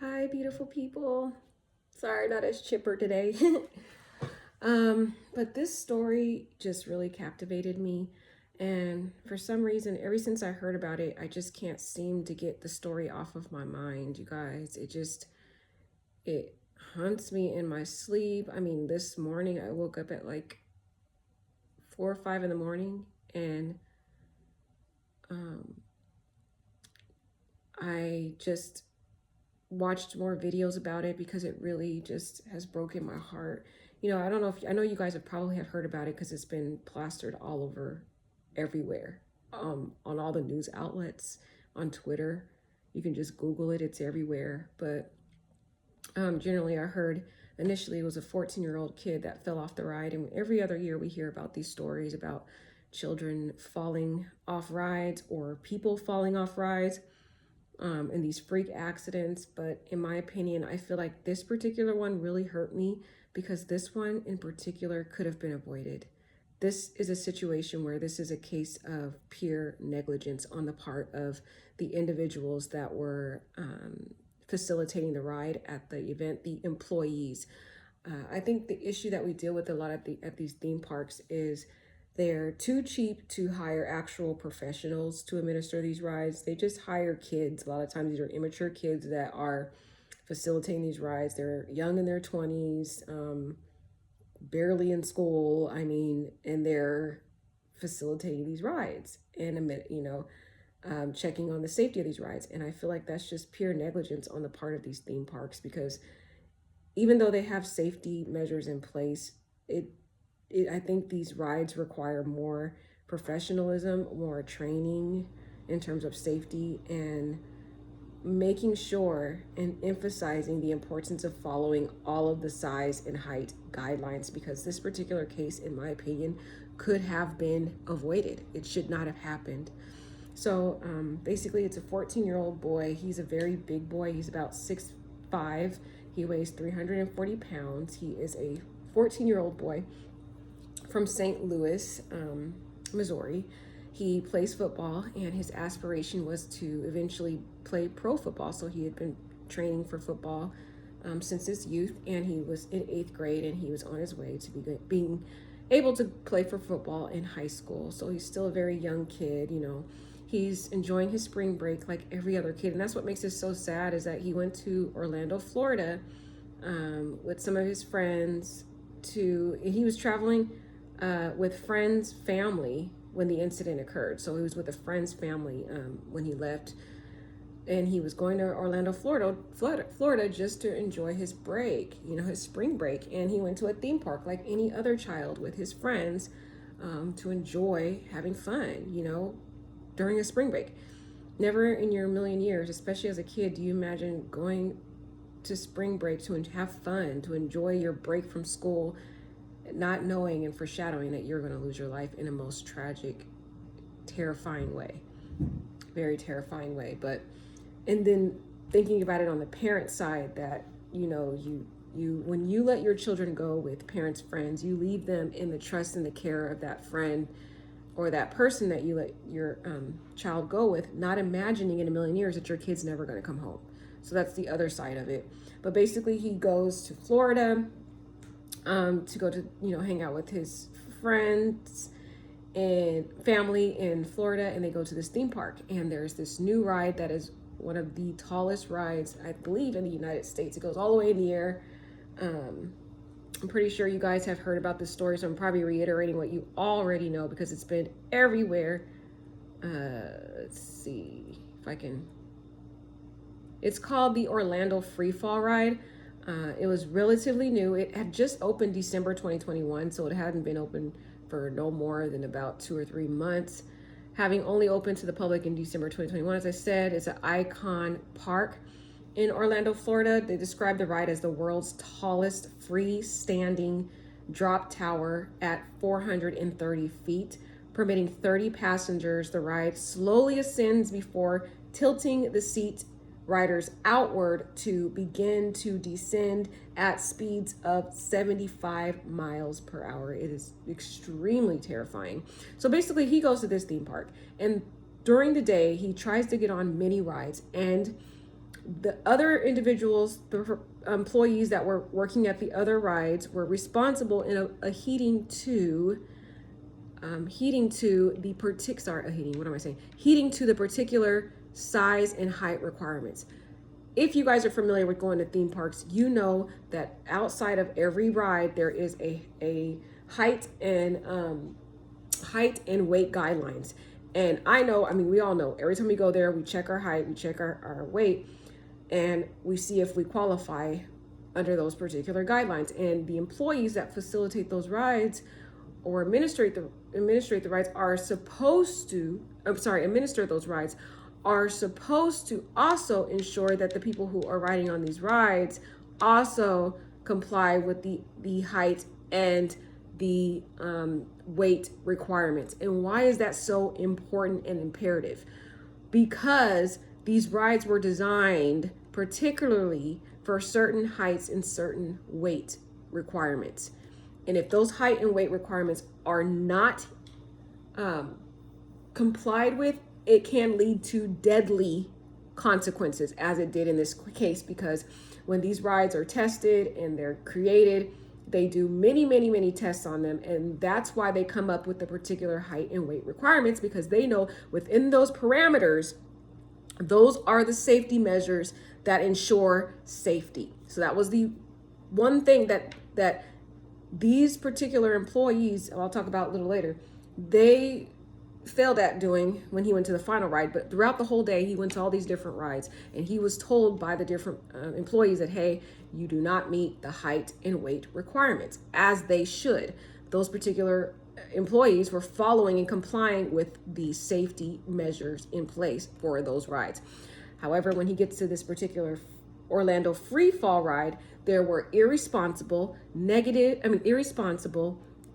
Hi, beautiful people. Sorry, not as chipper today. But this story just really captivated me. And for some reason, ever since I heard about it, I just can't seem to get the story off of my mind, you guys. It haunts me in my sleep. I mean, this morning I woke up at like 4 or 5 in the morning and um, I just watched more videos about it because it really just has broken my heart. I don't know if I know you guys have probably have heard about it because it's been plastered all over everywhere. On all the news outlets, on Twitter. You can just Google it, it's everywhere. But generally I heard initially it was a 14-year-old kid that fell off the ride, and every other year we hear about these stories about children falling off rides or people falling off rides and these freak accidents. But in my opinion, I feel like this particular one really hurt me because this one in particular could have been avoided. This is a situation where this is a case of pure negligence on the part of the individuals that were facilitating the ride at the event, the employees. I think the issue that we deal with a lot at these theme parks is they're too cheap to hire actual professionals to administer these rides. They just hire kids. A lot of times these are immature kids that are facilitating these rides. They're young in their 20s, barely in school. I mean, and they're facilitating these rides and, checking on the safety of these rides. And I feel like that's just pure negligence on the part of these theme parks because even though they have safety measures in place, I think these rides require more professionalism, more training in terms of safety, and making sure and emphasizing the importance of following all of the size and height guidelines, because this particular case, in my opinion, could have been avoided. It should not have happened. So basically, it's a 14-year-old boy. He's a very big boy. He's about 6'5". He weighs 340 pounds. He is a 14-year-old boy from St. Louis, Missouri. He plays football, and his aspiration was to eventually play pro football. So he had been training for football since his youth, and he was in 8th grade, and he was on his way to being able to play for football in high school. So he's still a very young kid. He's enjoying his spring break like every other kid, and that's what makes it so sad is that he went to Orlando, Florida, with some of his friends. He was traveling with friends' family when the incident occurred. So he was with a friend's family when he left, and he was going to Orlando, Florida, just to enjoy his break, his spring break. And he went to a theme park like any other child with his friends to enjoy having fun, during a spring break. Never in your million years, especially as a kid, do you imagine going to spring break to have fun, to enjoy your break from school, not knowing and foreshadowing that you're going to lose your life in a most tragic, terrifying way. Very terrifying way. And then thinking about it on the parent side, that, you when you let your children go with parents' friends, you leave them in the trust and the care of that friend or that person that you let your child go with, not imagining in a million years that your kid's never going to come home. So that's the other side of it. But basically, he goes to Florida to go to, hang out with his friends and family in Florida, and they go to this theme park. And there's this new ride that is one of the tallest rides, I believe, in the United States. It goes all the way in the air. I'm pretty sure you guys have heard about this story, so I'm probably reiterating what you already know because it's been everywhere. Let's see if I can. It's called the Orlando Freefall Ride. It was relatively new. It had just opened December 2021, so it hadn't been open for no more than about 2 or 3 months. Having only opened to the public in December 2021, as I said, it's an icon park in Orlando, Florida. They describe the ride as the world's tallest freestanding drop tower at 430 feet, permitting 30 passengers. The ride slowly ascends before tilting the seat riders outward to begin to descend at speeds of 75 miles per hour. It is extremely terrifying. So basically, he goes to this theme park, and during the day, he tries to get on many rides, and The other individuals, the employees that were working at the other rides, were responsible in heeding to the heeding to the particular size and height requirements. If you guys are familiar with going to theme parks, you know that outside of every ride there is a height and weight guidelines. And I mean, we all know every time we go there, we check our height, we check our weight, and we see if we qualify under those particular guidelines. And the employees that facilitate those rides or administrate the rides are supposed to, administer those rides, are supposed to also ensure that the people who are riding on these rides also comply with the height and the weight requirements. And why is that so important and imperative? Because these rides were designed particularly for certain heights and certain weight requirements. And if those height and weight requirements are not complied with, it can lead to deadly consequences, as it did in this case, because when these rides are tested and they're created, they do many tests on them, and that's why they come up with the particular height and weight requirements, because they know within those parameters, those are the safety measures that ensure safety. So that was the one thing that these particular employees, I'll talk about a little later, they failed at doing when he went to the final ride. But throughout the whole day, he went to all these different rides, and he was told by the different employees that, hey, you do not meet the height and weight requirements, as they should. Those particular employees were following and complying with the safety measures in place for those rides. However, when he gets to this particular Orlando Freefall Ride, there were irresponsible,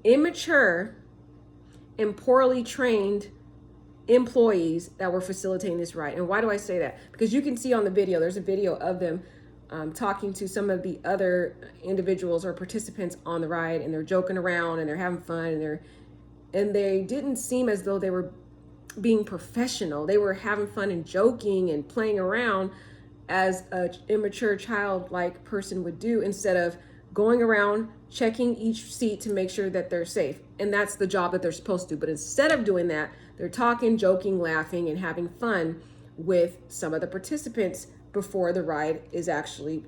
immature, and poorly trained employees that were facilitating this ride. And why do I say that? Because you can see on the video, there's a video of them talking to some of the other individuals or participants on the ride, and they're joking around and they're having fun, and they didn't seem as though they were being professional. They were having fun and joking and playing around as an immature childlike person would do, instead of going around checking each seat to make sure that they're safe. And that's the job that they're supposed to do. But instead of doing that, they're talking, joking, laughing, and having fun with some of the participants before the ride actually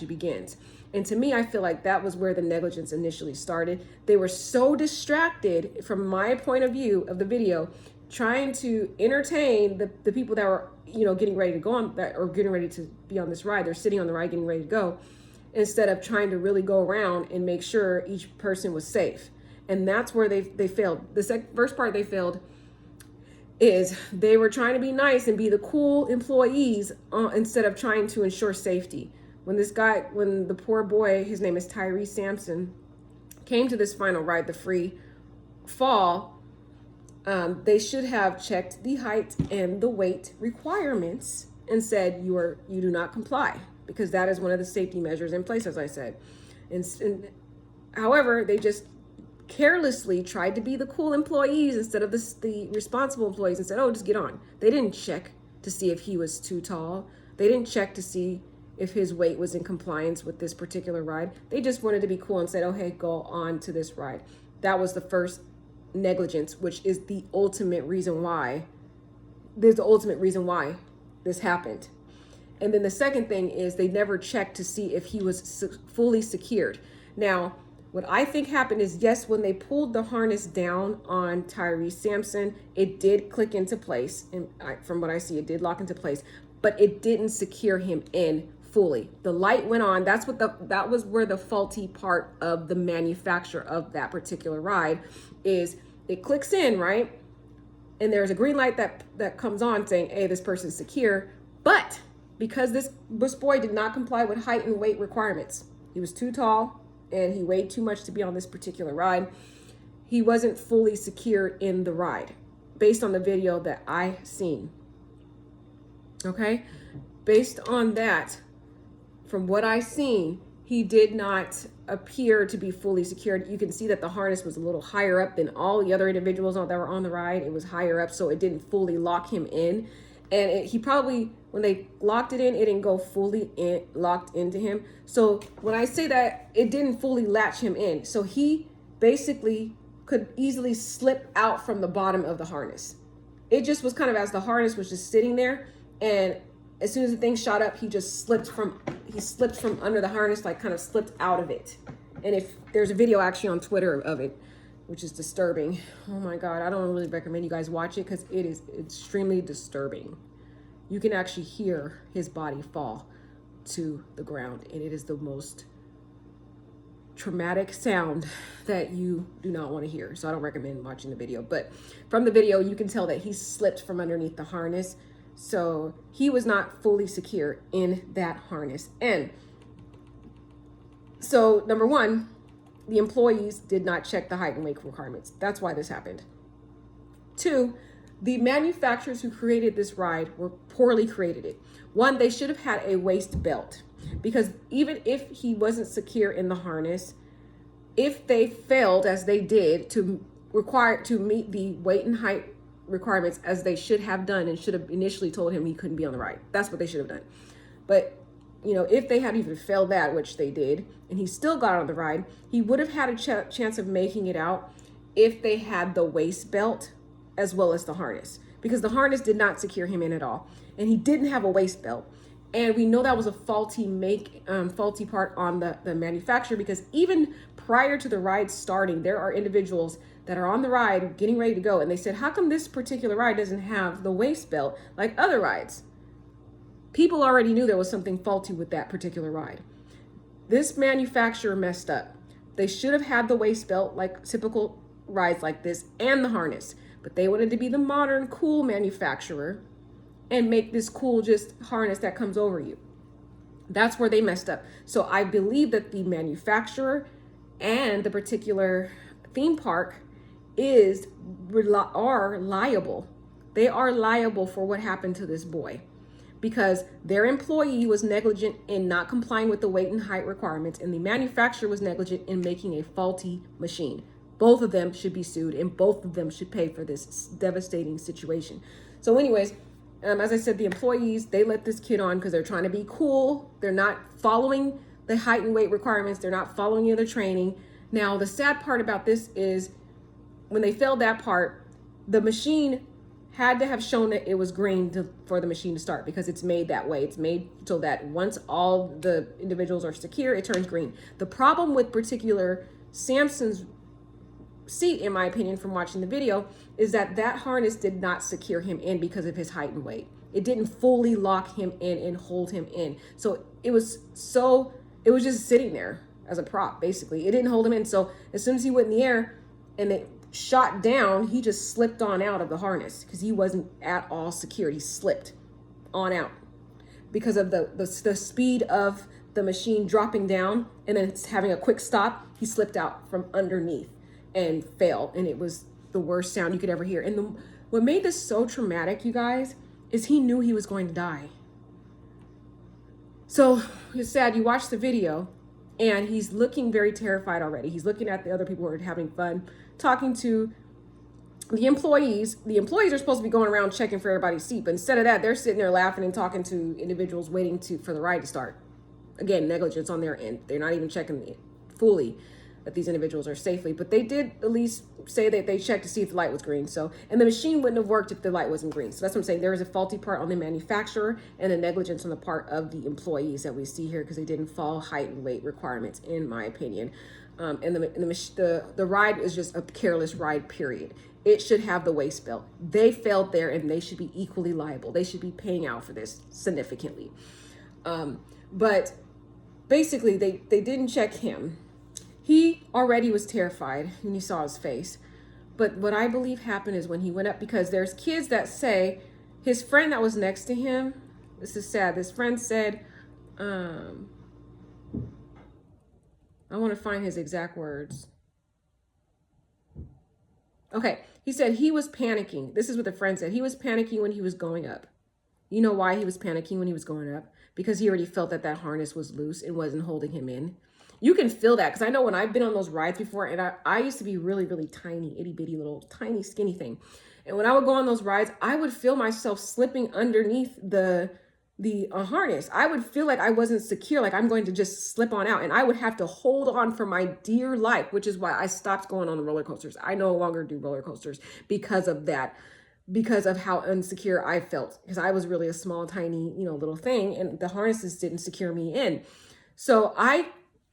begins. And to me, I feel like that was where the negligence initially started. They were so distracted, from my point of view of the video, trying to entertain the people that were, getting ready to go on that, or getting ready to be on this ride. They're sitting on the ride getting ready to go, instead of trying to really go around and make sure each person was safe. And that's where they failed. The first part they failed is they were trying to be nice and be the cool employees instead of trying to ensure safety. When the poor boy, his name is Tyree Sampson, came to this final ride, the free fall, they should have checked the height and the weight requirements and said, you do not comply, because that is one of the safety measures in place, as I said. And however, they just carelessly tried to be the cool employees instead of the responsible employees, and said, oh, just get on. They didn't check to see if he was too tall. They didn't check to see if his weight was in compliance with this particular ride. They just wanted to be cool and said, oh, hey, go on to this ride. That was the first negligence, which is the ultimate reason why this happened. And then the second thing is they never checked to see if he was fully secured. Now, what I think happened is, yes, when they pulled the harness down on Tyree Sampson, it did click into place. And from what I see, it did lock into place, but it didn't secure him in fully. The light went on. That was where the faulty part of the manufacturer of that particular ride is. It clicks in, right? And there's a green light that comes on saying, hey, this person's secure. But because this boy did not comply with height and weight requirements, he was too tall and he weighed too much to be on this particular ride, he wasn't fully secured in the ride, based on the video that I seen. Okay? Based on that, from what I seen, he did not appear to be fully secured. You can see that the harness was a little higher up than all the other individuals that were on the ride. It was higher up, so it didn't fully lock him in. And he probably when they locked it in, it didn't go fully in, locked into him. So when I say that, it didn't fully latch him in. So he basically could easily slip out from the bottom of the harness. It just was kind of as the harness was just sitting there, and as soon as the thing shot up, he slipped from under the harness, like kind of slipped out of it. And if there's a video actually on Twitter of it, which is disturbing. Oh my God, I don't really recommend you guys watch it because it is extremely disturbing. You can actually hear his body fall to the ground, and it is the most traumatic sound that you do not want to hear. So I don't recommend watching the video, but from the video, you can tell that he slipped from underneath the harness. So he was not fully secure in that harness. And so number one, the employees did not check the height and weight requirements. That's why this happened. Two, the manufacturers who created this ride were poorly created it. One, they should have had a waist belt, because even if he wasn't secure in the harness, if they failed as they did to meet the weight and height requirements as they should have done, and should have initially told him he couldn't be on the ride. That's what they should have done. But if they had even failed that, which they did, and he still got on the ride, he would have had a chance of making it out if they had the waist belt as well as the harness, because the harness did not secure him in at all, and he didn't have a waist belt. And we know that was a faulty part on the manufacturer, because even prior to the ride starting, there are individuals that are on the ride getting ready to go, and they said, how come this particular ride doesn't have the waist belt like other rides? People already knew there was something faulty with that particular ride. This manufacturer messed up. They should have had the waist belt like typical rides like this, and the harness, but they wanted to be the modern cool manufacturer and make this cool just harness that comes over you. That's where they messed up. So I believe that the manufacturer and the particular theme park are liable. They are liable for what happened to this boy, because their employee was negligent in not complying with the weight and height requirements, and the manufacturer was negligent in making a faulty machine. Both of them should be sued, and both of them should pay for this devastating situation. So anyways, as I said, the employees, they let this kid on because they're trying to be cool. They're not following the height and weight requirements. They're not following any other training. Now, the sad part about this is when they failed that part, the machine had to have shown that it was green for the machine to start, because it's made that way. It's made so that once all the individuals are secure, it turns green. The problem with particular Samson's seat, in my opinion, from watching the video, is that harness did not secure him in because of his height and weight. It didn't fully lock him in and hold him in. So it was just sitting there as a prop, basically. It didn't hold him in. So as soon as he went in the air and it shot down, he just slipped on out of the harness because he wasn't at all secured. He slipped on out because of the speed of the machine dropping down and then having a quick stop. He slipped out from underneath and fell, and it was the worst sound you could ever hear. And what made this so traumatic, you guys, is he knew he was going to die. So it's sad. You watch the video and he's looking very terrified already. He's looking at the other people who are having fun, talking to the employees. The employees are supposed to be going around checking for everybody's seat, but instead of that, they're sitting there laughing and talking to individuals waiting for the ride to start. Again, negligence on their end. They're not even checking fully that these individuals are safely, but they did at least say that they checked to see if the light was green. So, and the machine wouldn't have worked if the light wasn't green. So that's what I'm saying. There is a faulty part on the manufacturer and a negligence on the part of the employees that we see here, because they didn't follow height and weight requirements, in my opinion. And the ride is just a careless ride, period. It should have the waist belt. They failed there, and they should be equally liable. They should be paying out for this significantly. But basically, they didn't check him. He already was terrified when he saw his face. But what I believe happened is when he went up, because there's kids that say his friend that was next to him, this is sad, this friend said, I want to find his exact words. Okay, he said he was panicking. This is what the friend said. He was panicking when he was going up. You know why he was panicking when he was going up? Because he already felt that harness was loose and wasn't holding him in. You can feel that, because I know when I've been on those rides before, and I used to be really, really tiny, itty bitty little tiny skinny thing. And when I would go on those rides, I would feel myself slipping underneath the the harness, I would feel like I wasn't secure, like I'm going to just slip on out, and I would have to hold on for my dear life, which is why I stopped going on the roller coasters. I no longer do roller coasters because of that, because of how insecure I felt, because I was really a small, tiny, little thing, and the harnesses didn't secure me in. So I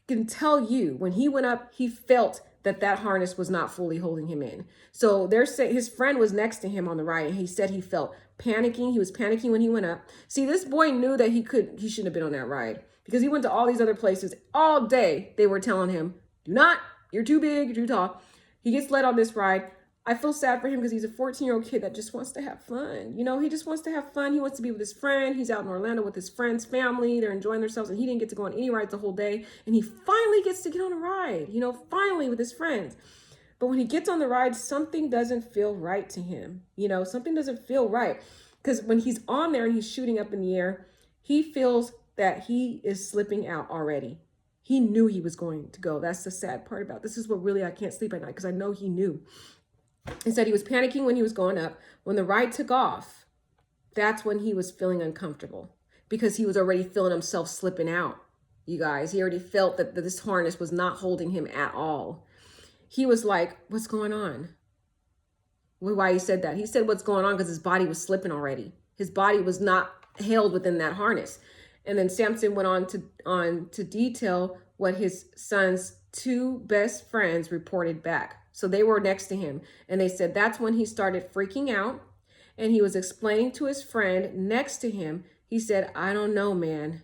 can tell you, when he went up, he felt that harness was not fully holding him in. So his friend was next to him on the ride, and he said he felt panicking. He was panicking when he went up. See, this boy knew that he shouldn't have been on that ride, because he went to all these other places all day. They were telling him, do not, you're too big, you're too tall. He gets led on this ride. I feel sad for him because he's a 14-year-old kid that just wants to have fun. He just wants to have fun. He wants to be with his friend. He's out in Orlando with his friend's family. They're enjoying themselves, and he didn't get to go on any rides the whole day. And he finally gets to get on a ride, finally with his friends. But when he gets on the ride, something doesn't feel right to him. Something doesn't feel right. Because when he's on there and he's shooting up in the air, he feels that he is slipping out already. He knew he was going to go. That's the sad part about this. Is what really I can't sleep at night, because I know he knew. He said he was panicking when he was going up. When the ride took off, that's when he was feeling uncomfortable, because he was already feeling himself slipping out, you guys. He already felt that this harness was not holding him at all. He was like, what's going on? Why he said that? He said what's going on because his body was slipping already. His body was not held within that harness. And then Samson went on to detail what his son's two best friends reported back. So they were next to him, and they said that's when he started freaking out, and he was explaining to his friend next to him. He said, I don't know, man.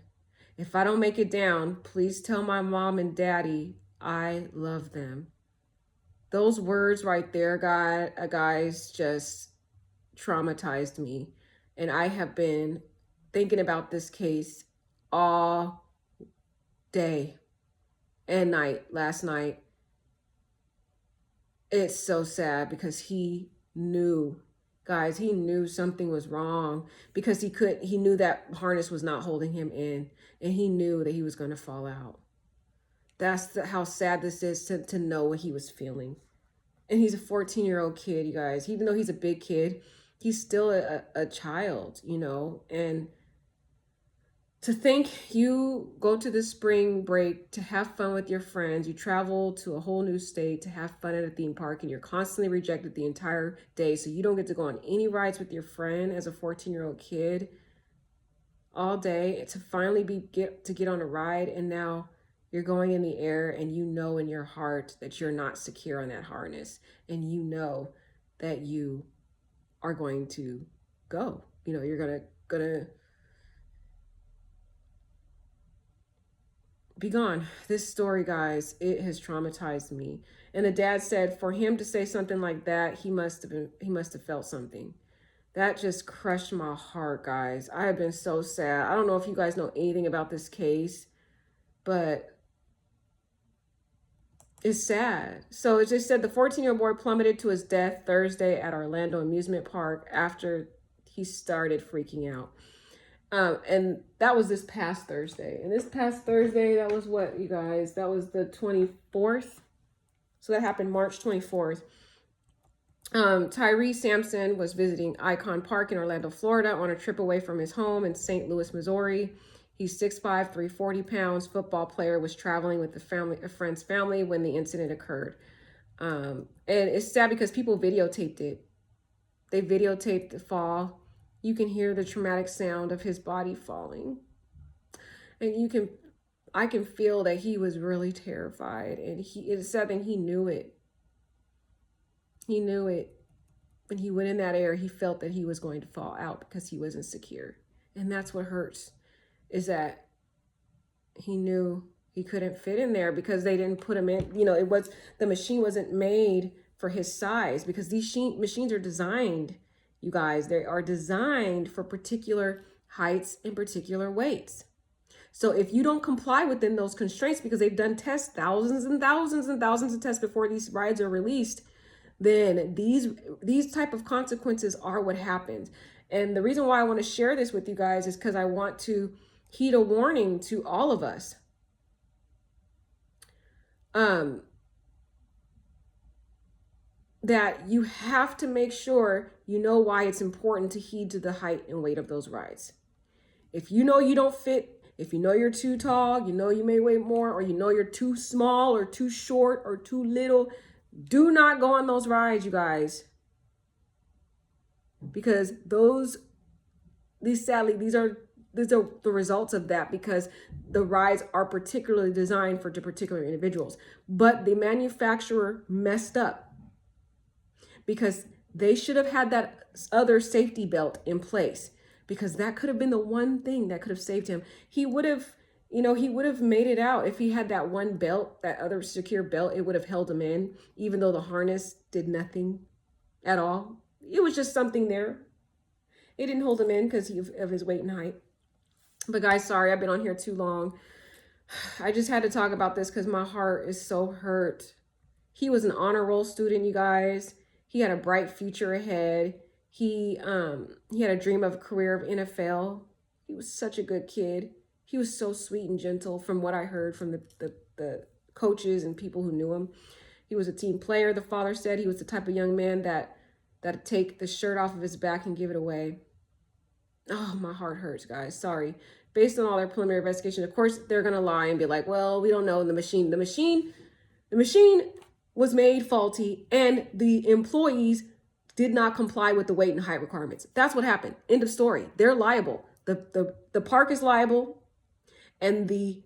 If I don't make it down, please tell my mom and daddy I love them. Those words right there, guys, just traumatized me. And I have been thinking about this case all day and night, last night. It's so sad because he knew, guys, he knew something was wrong, because he knew that harness was not holding him in, and he knew that he was going to fall out. That's how sad this is, to know what he was feeling. And he's a 14-year-old kid, you guys. Even though he's a big kid, he's still a child, and to think you go to the spring break to have fun with your friends, you travel to a whole new state to have fun at a theme park, and you're constantly rejected the entire day, so you don't get to go on any rides with your friend as a 14-year-old kid all day, to finally get on a ride, and now you're going in the air, and you know in your heart that you're not secure on that harness, and you know that you are going to go. You're gonna be gone. This story, guys, it has traumatized me. And the dad said for him to say something like that, he must have felt something. That just crushed my heart, guys. I have been so sad. I don't know if you guys know anything about this case, but it's sad. So it just said the 14-year-old boy plummeted to his death Thursday at Orlando amusement park after he started freaking out. And that was this past Thursday. And this past Thursday, that was what, you guys? That was the 24th. So that happened March 24th. Tyree Sampson was visiting Icon Park in Orlando, Florida, on a trip away from his home in St. Louis, Missouri. He's 6'5", 340 pounds, football player, was traveling with a friend's family when the incident occurred. And it's sad because people videotaped it. They videotaped the fall. You can hear the traumatic sound of his body falling. And I can feel that he was really terrified. And it's sad that he knew it. He knew it. When he went in that air, he felt that he was going to fall out because he wasn't secure. And that's what hurts, is that he knew he couldn't fit in there because they didn't put him in. The machine wasn't made for his size, because these machines are designed, you guys, they are designed for particular heights and particular weights. So if you don't comply within those constraints, because they've done tests, thousands and thousands and thousands of tests before these rides are released, then these type of consequences are what happens. And the reason why I want to share this with you guys is because I want to heed a warning to all of us. That you have to make sure you know why it's important to heed to the height and weight of those rides. If you know you don't fit, if you know you're too tall, you know you may weigh more, or you know you're too small or too short or too little, do not go on those rides, you guys. Because sadly, these are the results of that, because the rides are particularly designed for particular individuals. But the manufacturer messed up, because they should have had that other safety belt in place, because that could have been the one thing that could have saved him. He would have, he would have made it out if he had that one belt, that other secure belt. It would have held him in, even though the harness did nothing at all. It was just something there. It didn't hold him in because of his weight and height. But guys, sorry, I've been on here too long. I just had to talk about this because my heart is so hurt. He was an honor roll student, you guys. He had a bright future ahead. He had a dream of a career of NFL. He was such a good kid. He was so sweet and gentle, from what I heard from the coaches and people who knew him. He was a team player. The father said he was the type of young man that'd take the shirt off of his back and give it away. Oh, my heart hurts, guys. Sorry. Based on all their preliminary investigation, of course, they're going to lie and be like, well, we don't know. The machine was made faulty, and the employees did not comply with the weight and height requirements. That's what happened. End of story. They're liable. The park is liable, and the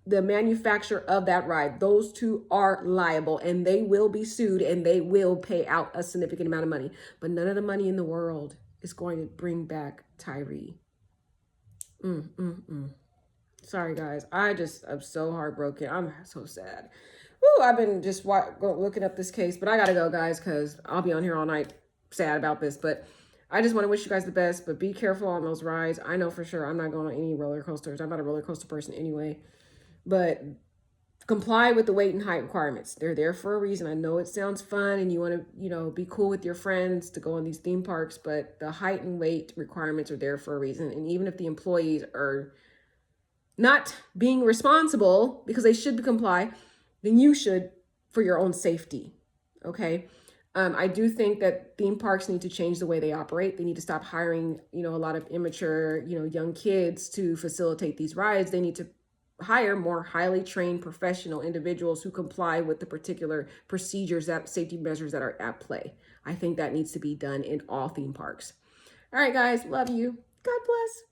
manufacturer of that ride, those two are liable, and they will be sued, and they will pay out a significant amount of money. But none of the money in the world is going to bring back Tyree. Sorry, guys. I'm so heartbroken. I'm so sad. Woo, I've been just looking up this case, but I gotta go, guys, because I'll be on here all night sad about this. But I just want to wish you guys the best, but be careful on those rides. I know for sure I'm not going on any roller coasters. I'm not a roller coaster person anyway. But comply with the weight and height requirements. They're there for a reason. I know it sounds fun and you want to, be cool with your friends to go on these theme parks, but the height and weight requirements are there for a reason. And even if the employees are not being responsible because they should comply, then you should, for your own safety. Okay. I do think that theme parks need to change the way they operate. They need to stop hiring, a lot of immature, young kids to facilitate these rides. They need to hire more highly trained professional individuals who comply with the particular procedures, that safety measures that are at play. I think that needs to be done in all theme parks. All right, guys, love you. God bless.